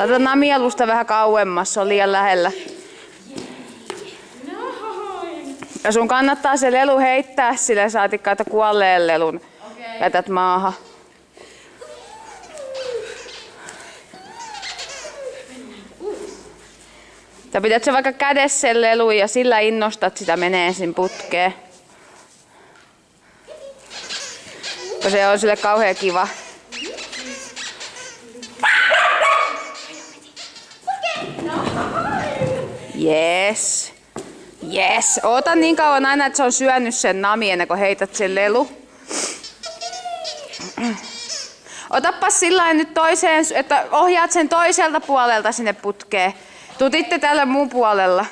Laita namielusta vähän kauemmas, se on liian lähellä. Ja sun kannattaa se lelu heittää sille saatikka, että kuolleen lelun jätät maahan. Sä pidät se vaikka kädessä sen lelun ja sillä innostat sitä menee ensin putkeen. Se on sille kauhean kiva. Yes. Yes. Oota niin kauan aina, että se on syönyt sen nami ennen kuin heität sen lelu. Otapas sillä nyt toiseen, että ohjaat sen toiselta puolelta sinne putkeen. Tutitte tällä muun puolella.